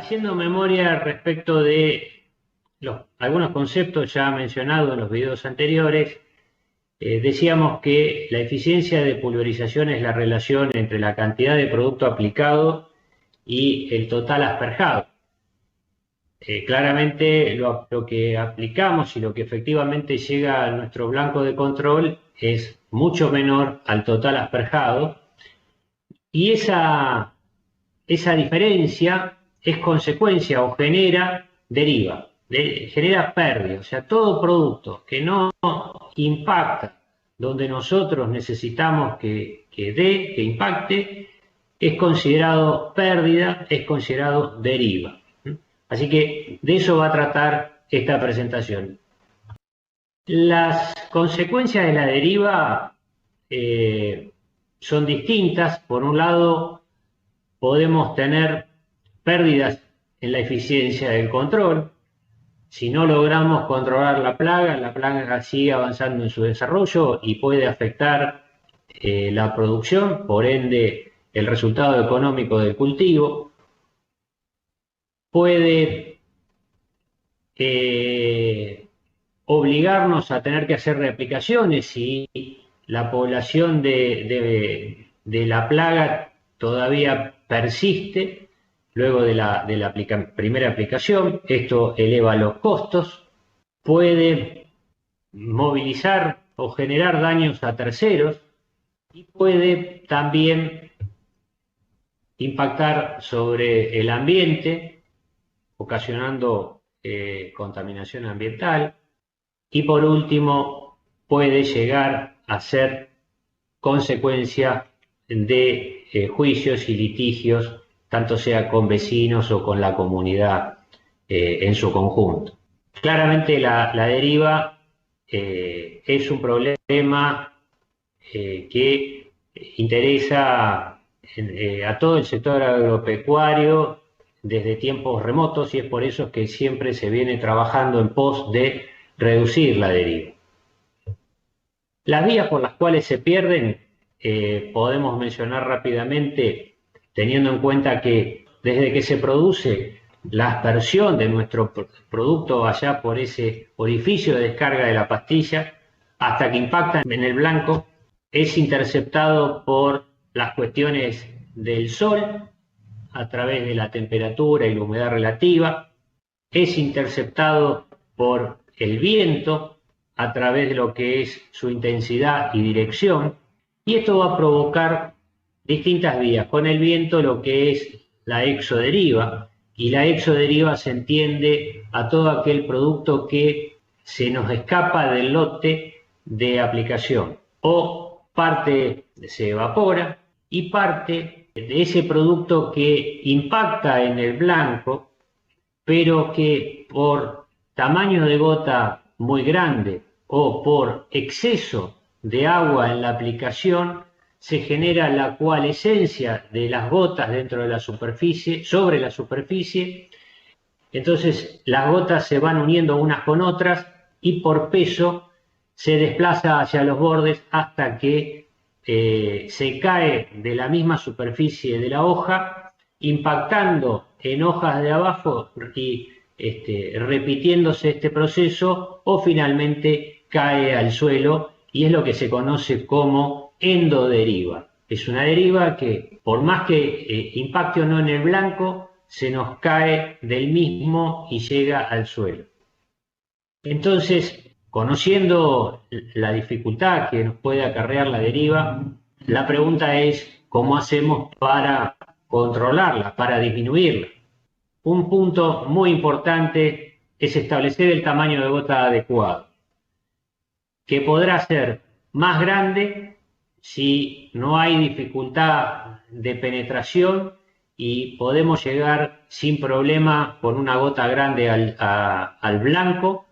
haciendo memoria respecto de algunos conceptos ya mencionados en los videos anteriores, decíamos que la eficiencia de pulverización es la relación entre la cantidad de producto aplicado y el total asperjado. Claramente lo que aplicamos y lo que efectivamente llega a nuestro blanco de control es mucho menor al total asperjado, y esa diferencia es consecuencia o genera deriva, genera pérdida. O sea, todo producto que no impacta donde nosotros necesitamos que impacte, es considerado pérdida, es considerado deriva. Así que de eso va a tratar esta presentación. Las consecuencias de la deriva son distintas. Por un lado, podemos tener pérdidas en la eficiencia del control. Si no logramos controlar la plaga sigue avanzando en su desarrollo y puede afectar la producción, por ende el resultado económico del cultivo. Puede obligarnos a tener que hacer reaplicaciones si la población de la plaga todavía persiste luego de la primera aplicación. Esto eleva los costos, puede movilizar o generar daños a terceros y puede también impactar sobre el ambiente, ocasionando contaminación ambiental, y por último puede llegar a ser consecuencia de juicios y litigios, tanto sea con vecinos o con la comunidad en su conjunto. Claramente la deriva es un problema que interesa a todo el sector agropecuario desde tiempos remotos, y es por eso que siempre se viene trabajando en pos de reducir la deriva. Las vías por las cuales se pierden podemos mencionar rápidamente, teniendo en cuenta que desde que se produce la aspersión de nuestro producto allá por ese orificio de descarga de la pastilla hasta que impacta en el blanco, es interceptado por las cuestiones del sol a través de la temperatura y la humedad relativa, es interceptado por el viento a través de lo que es su intensidad y dirección, y esto va a provocar distintas vías. Con el viento lo que es la exoderiva, y la exoderiva se entiende a todo aquel producto que se nos escapa del lote de aplicación, o parte se evapora y parte de ese producto que impacta en el blanco, pero que por tamaño de gota muy grande o por exceso de agua en la aplicación, se genera la coalescencia de las gotas dentro de la superficie, sobre la superficie. Entonces las gotas se van uniendo unas con otras y por peso se desplaza hacia los bordes hasta que se cae de la misma superficie de la hoja, impactando en hojas de abajo y repitiéndose este proceso, o finalmente cae al suelo, y es lo que se conoce como endoderiva. Es una deriva que, por más que impacte o no en el blanco, se nos cae del mismo y llega al suelo. Entonces, conociendo la dificultad que nos puede acarrear la deriva, la pregunta es ¿cómo hacemos para controlarla, para disminuirla? Un punto muy importante es establecer el tamaño de gota adecuado, que podrá ser más grande si no hay dificultad de penetración y podemos llegar sin problema con una gota grande al blanco.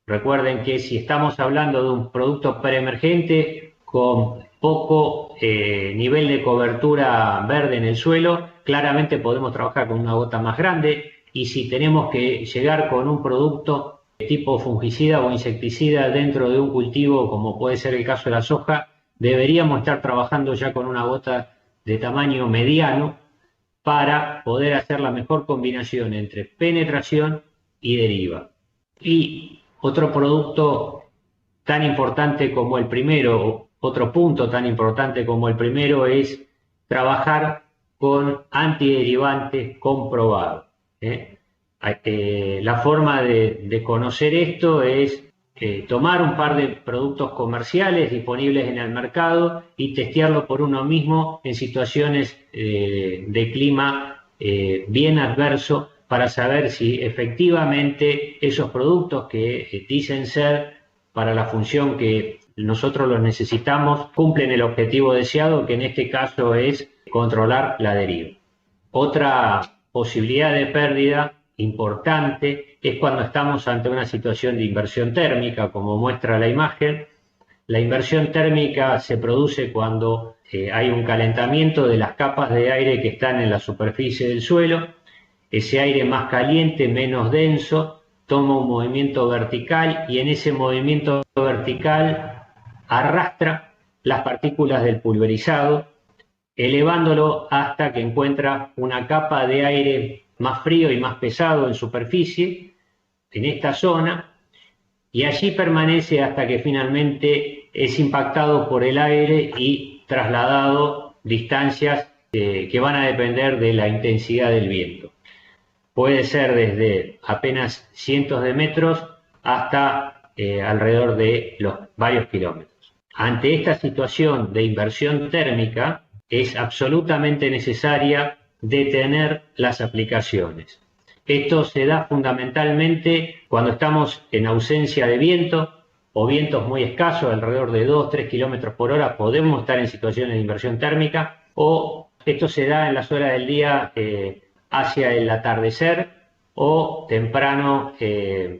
Recuerden que si estamos hablando de un producto preemergente con poco nivel de cobertura verde en el suelo, claramente podemos trabajar con una gota más grande, y si tenemos que llegar con un producto tipo fungicida o insecticida dentro de un cultivo, como puede ser el caso de la soja, deberíamos estar trabajando ya con una gota de tamaño mediano, para poder hacer la mejor combinación entre penetración y deriva. Y otro producto tan importante como el primero, otro punto tan importante como el primero es trabajar con antiderivantes comprobados. La forma de conocer esto es tomar un par de productos comerciales disponibles en el mercado y testearlo por uno mismo en situaciones de clima bien adverso para saber si efectivamente esos productos que dicen ser para la función que nosotros los necesitamos cumplen el objetivo deseado, que en este caso es controlar la deriva. Otra posibilidad de pérdida importante es cuando estamos ante una situación de inversión térmica, como muestra la imagen. La inversión térmica se produce cuando hay un calentamiento de las capas de aire que están en la superficie del suelo. Ese aire más caliente, menos denso, toma un movimiento vertical y en ese movimiento vertical arrastra las partículas del pulverizado, elevándolo hasta que encuentra una capa de aire más frío y más pesado en superficie, en esta zona, y allí permanece hasta que finalmente es impactado por el aire y trasladado distancias que van a depender de la intensidad del viento. Puede ser desde apenas cientos de metros hasta alrededor de los varios kilómetros. Ante esta situación de inversión térmica, es absolutamente necesaria detener las aplicaciones. Esto se da fundamentalmente cuando estamos en ausencia de viento o vientos muy escasos, alrededor de 2-3 kilómetros por hora, podemos estar en situaciones de inversión térmica, o esto se da en las horas del día hacia el atardecer o temprano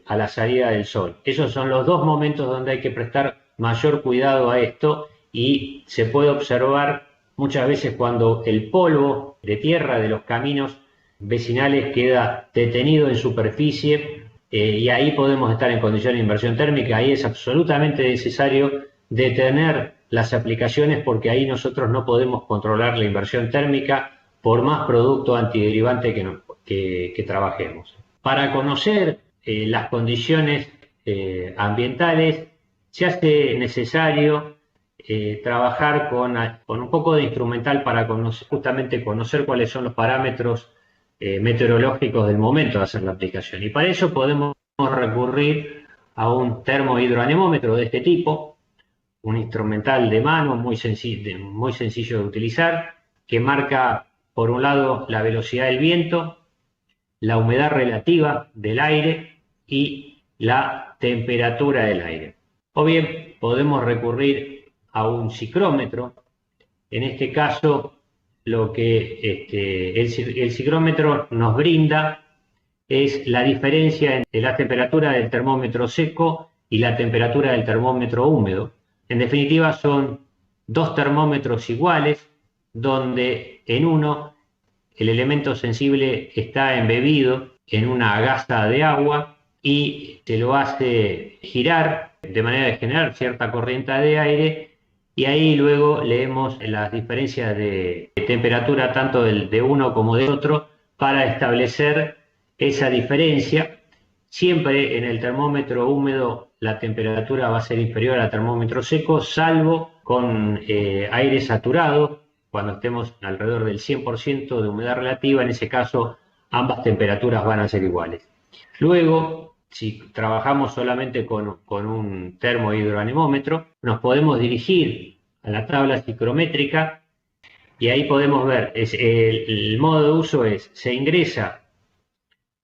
a la salida del sol. Esos son los dos momentos donde hay que prestar mayor cuidado a esto y se puede observar muchas veces cuando el polvo de tierra de los caminos vecinales queda detenido en superficie y ahí podemos estar en condiciones de inversión térmica. Ahí es absolutamente necesario detener las aplicaciones porque ahí nosotros no podemos controlar la inversión térmica por más producto antiderivante que trabajemos. Para conocer las condiciones ambientales se hace necesario trabajar con un poco de instrumental para justamente conocer cuáles son los parámetros meteorológicos del momento de hacer la aplicación. Y para ello podemos recurrir a un termohidroanemómetro de este tipo, un instrumental de mano muy sencillo de utilizar, que marca por un lado la velocidad del viento, la humedad relativa del aire y la temperatura del aire. O bien podemos recurrir a un ciclómetro. En este caso lo que el ciclómetro nos brinda es la diferencia entre la temperatura del termómetro seco y la temperatura del termómetro húmedo. En definitiva son dos termómetros iguales donde en uno el elemento sensible está embebido en una gasa de agua y se lo hace girar de manera de generar cierta corriente de aire y ahí luego leemos las diferencias de temperatura tanto de uno como de otro para establecer esa diferencia. Siempre en el termómetro húmedo la temperatura va a ser inferior al termómetro seco, salvo con aire saturado, cuando estemos alrededor del 100% de humedad relativa, en ese caso ambas temperaturas van a ser iguales. Luego, si trabajamos solamente con un termohidroanemómetro, nos podemos dirigir a la tabla ciclométrica y ahí podemos ver, el modo de uso se ingresa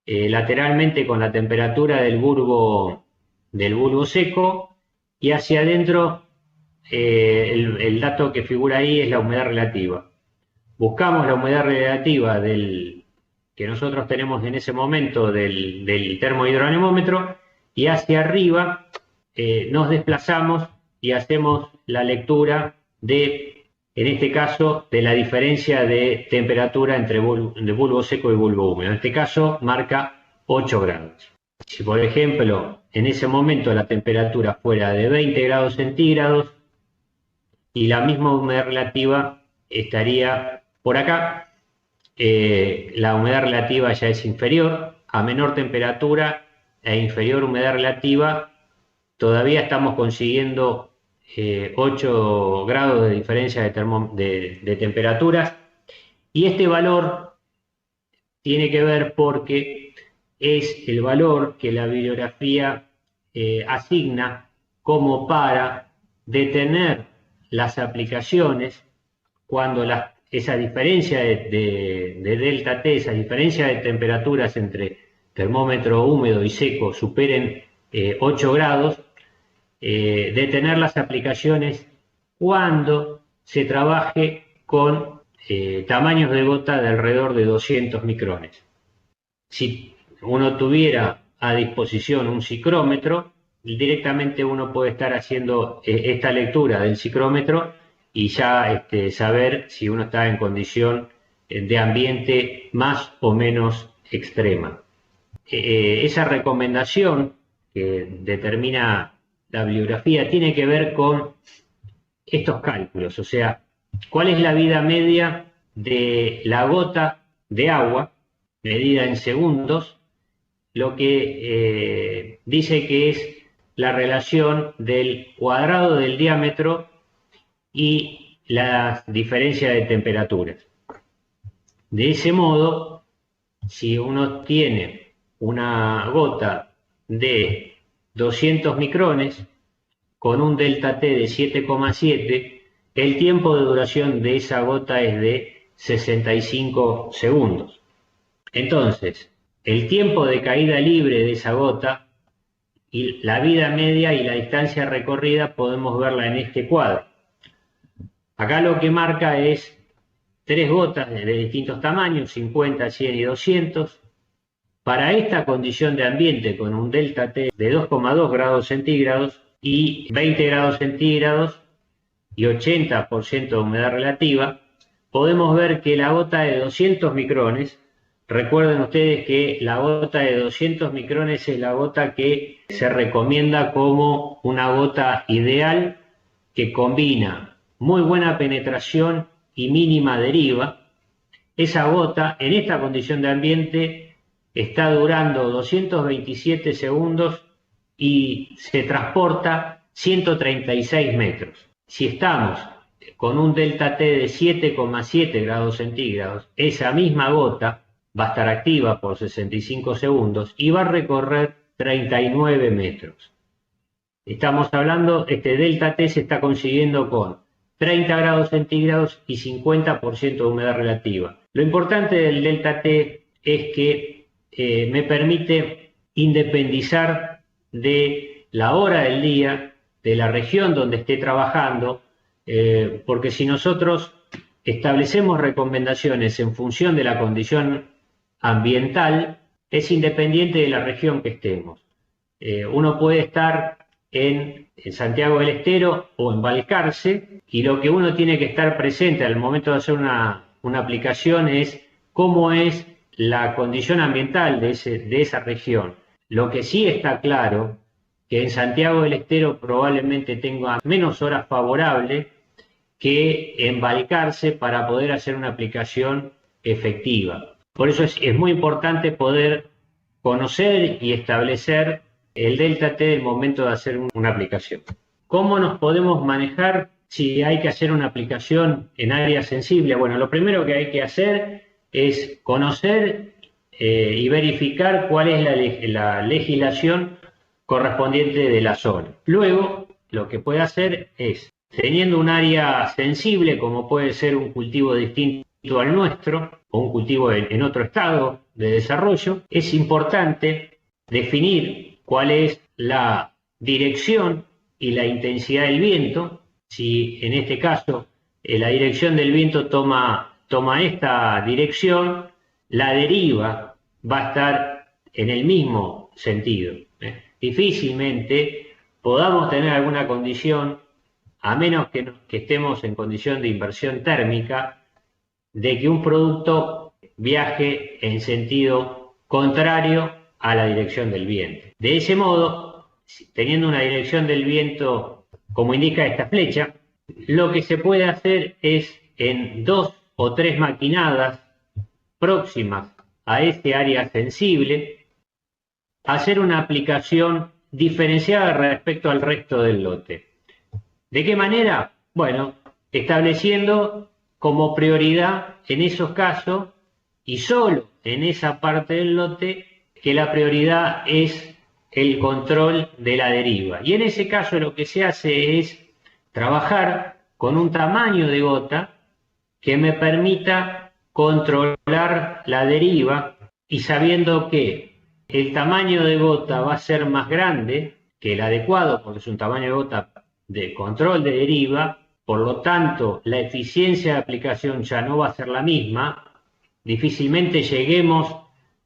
lateralmente con la temperatura del bulbo seco y hacia adentro el dato que figura ahí es la humedad relativa. Buscamos la humedad relativa que nosotros tenemos en ese momento del termohidroanemómetro y hacia arriba nos desplazamos y hacemos la lectura en este caso, de la diferencia de temperatura entre bulbo seco y bulbo húmedo. En este caso marca 8 grados. Si por ejemplo en ese momento la temperatura fuera de 20 grados centígrados y la misma humedad relativa estaría por acá, la humedad relativa ya es inferior. A menor temperatura e inferior humedad relativa, todavía estamos consiguiendo 8 grados de diferencia de temperaturas. Y este valor tiene que ver porque es el valor que la bibliografía asigna como para detener las aplicaciones cuando esa diferencia de delta T, esa diferencia de temperaturas entre termómetro húmedo y seco superen 8 grados, detener las aplicaciones cuando se trabaje con tamaños de gota de alrededor de 200 micrones. Si uno tuviera a disposición un psicrómetro, directamente uno puede estar haciendo esta lectura del psicrómetro y ya saber si uno está en condición de ambiente más o menos extrema. Esa recomendación que determina la bibliografía tiene que ver con estos cálculos, o sea, cuál es la vida media de la gota de agua medida en segundos, lo que dice que es la relación del cuadrado del diámetro y la diferencia de temperaturas. De ese modo, si uno tiene una gota de 200 micrones con un delta T de 7,7, el tiempo de duración de esa gota es de 65 segundos. Entonces, el tiempo de caída libre de esa gota y la vida media y la distancia recorrida podemos verla en este cuadro. Acá lo que marca es 3 gotas de distintos tamaños, 50, 100 y 200. Para esta condición de ambiente con un delta T de 2,2 grados centígrados y 20 grados centígrados y 80% de humedad relativa, podemos ver que la gota de 200 micrones, recuerden ustedes que la gota de 200 micrones es la gota que se recomienda como una gota ideal que combina muy buena penetración y mínima deriva. Esa gota en esta condición de ambiente está durando 227 segundos y se transporta 136 metros. Si estamos con un delta T de 7,7 grados centígrados, esa misma gota va a estar activa por 65 segundos y va a recorrer 39 metros. Estamos hablando, este delta T se está consiguiendo con 30 grados centígrados y 50% de humedad relativa. Lo importante del delta T es que me permite independizar de la hora del día, de la región donde esté trabajando, porque si nosotros establecemos recomendaciones en función de la condición ambiental, es independiente de la región que estemos. Uno puede estar en Santiago del Estero o en Balcarce, y lo que uno tiene que estar presente al momento de hacer una aplicación es cómo es la condición ambiental de esa región. Lo que sí está claro, que en Santiago del Estero probablemente tenga menos horas favorables que en Balcarce para poder hacer una aplicación efectiva. Por eso es muy importante poder conocer y establecer el delta T del momento de hacer una aplicación. ¿Cómo nos podemos manejar si hay que hacer una aplicación en área sensible? Bueno, lo primero que hay que hacer es conocer y verificar cuál es la legislación correspondiente de la zona. Luego, lo que puede hacer es, teniendo un área sensible, como puede ser un cultivo distinto al nuestro, o un cultivo en otro estado de desarrollo, es importante definir cuál es la dirección y la intensidad del viento. Si en este caso la dirección del viento toma esta dirección, la deriva va a estar en el mismo sentido. Difícilmente podamos tener alguna condición, a menos que estemos en condición de inversión térmica, de que un producto viaje en sentido contrario a la dirección del viento. De ese modo, teniendo una dirección del viento como indica esta flecha, lo que se puede hacer es en 2 o 3 maquinadas próximas a ese área sensible, hacer una aplicación diferenciada respecto al resto del lote. ¿De qué manera? Bueno, estableciendo como prioridad en esos casos y solo en esa parte del lote que la prioridad es el control de la deriva. Y en ese caso lo que se hace es trabajar con un tamaño de gota que me permita controlar la deriva y sabiendo que el tamaño de gota va a ser más grande que el adecuado porque es un tamaño de gota de control de deriva, por lo tanto la eficiencia de aplicación ya no va a ser la misma, difícilmente lleguemos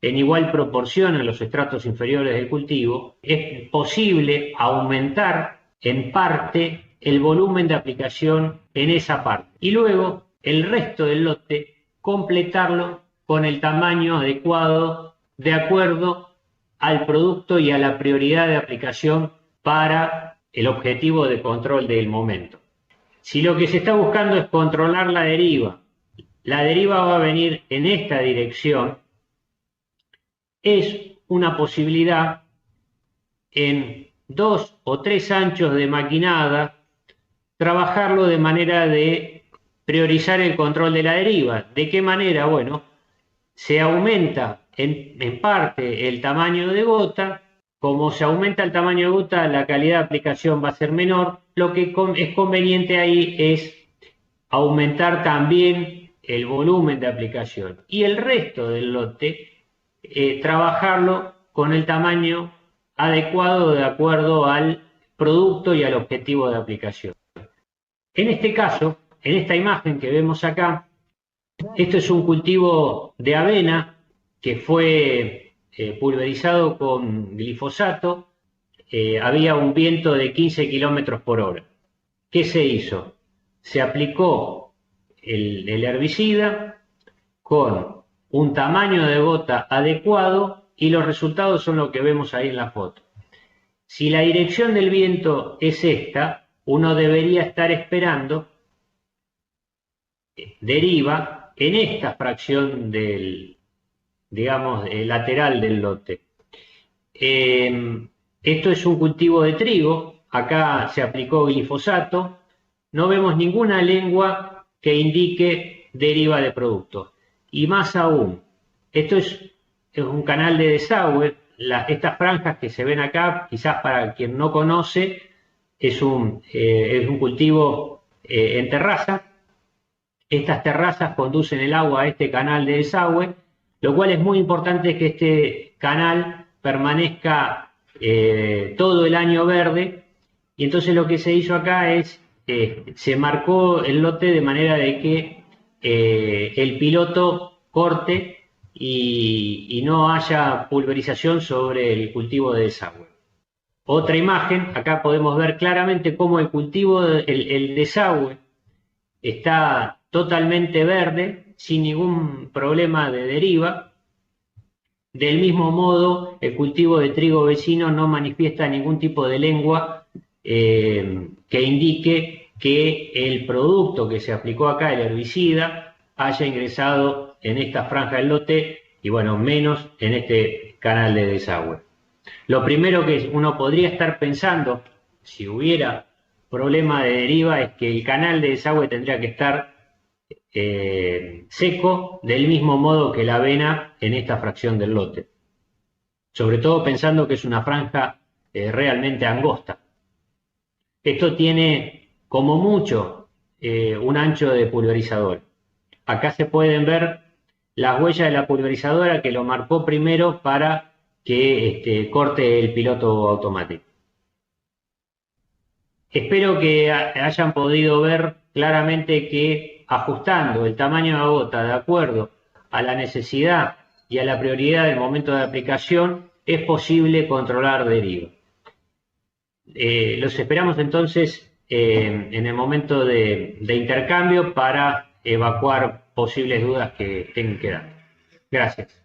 en igual proporción a los estratos inferiores del cultivo, es posible aumentar en parte el volumen de aplicación en esa parte y luego el resto del lote completarlo con el tamaño adecuado de acuerdo al producto y a la prioridad de aplicación para el objetivo de control del momento. Si lo que se está buscando es controlar la deriva va a venir en esta dirección, es una posibilidad en 2 o 3 anchos de maquinada trabajarlo de manera de priorizar el control de la deriva. ¿De qué manera? Bueno, se aumenta en parte el tamaño de gota. Como se aumenta el tamaño de gota, la calidad de aplicación va a ser menor. Lo que es conveniente ahí es aumentar también el volumen de aplicación. Y el resto del lote, trabajarlo con el tamaño adecuado de acuerdo al producto y al objetivo de aplicación. En este caso, en esta imagen que vemos acá, esto es un cultivo de avena que fue pulverizado con glifosato. Había un viento de 15 kilómetros por hora. ¿Qué se hizo? Se aplicó el herbicida con un tamaño de gota adecuado y los resultados son lo que vemos ahí en la foto. Si la dirección del viento es esta, uno debería estar esperando deriva en esta fracción del, digamos, lateral del lote. Esto es un cultivo de trigo, acá se aplicó glifosato, no vemos ninguna lengua que indique deriva de producto. Y más aún, esto es un canal de desagüe, estas franjas que se ven acá, quizás para quien no conoce, es un cultivo en terraza. Estas terrazas conducen el agua a este canal de desagüe, lo cual es muy importante que este canal permanezca todo el año verde. Y entonces lo que se hizo acá es, se marcó el lote de manera de que el piloto corte y no haya pulverización sobre el cultivo de desagüe. Otra imagen, acá podemos ver claramente cómo el cultivo, el desagüe está totalmente verde, sin ningún problema de deriva. Del mismo modo, el cultivo de trigo vecino no manifiesta ningún tipo de lengua que indique que el producto que se aplicó acá, el herbicida, haya ingresado en esta franja del lote y bueno, menos en este canal de desagüe. Lo primero que uno podría estar pensando, si hubiera problema de deriva, es que el canal de desagüe tendría que estar seco, del mismo modo que la avena en esta fracción del lote. Sobre todo pensando que es una franja realmente angosta. Esto tiene como mucho un ancho de pulverizador. Acá se pueden ver las huellas de la pulverizadora que lo marcó primero para que corte el piloto automático. Espero que hayan podido ver claramente que ajustando el tamaño de la gota de acuerdo a la necesidad y a la prioridad del momento de aplicación es posible controlar deriva. Los esperamos entonces en el momento de intercambio para evacuar posibles dudas que tengan que dar. Gracias.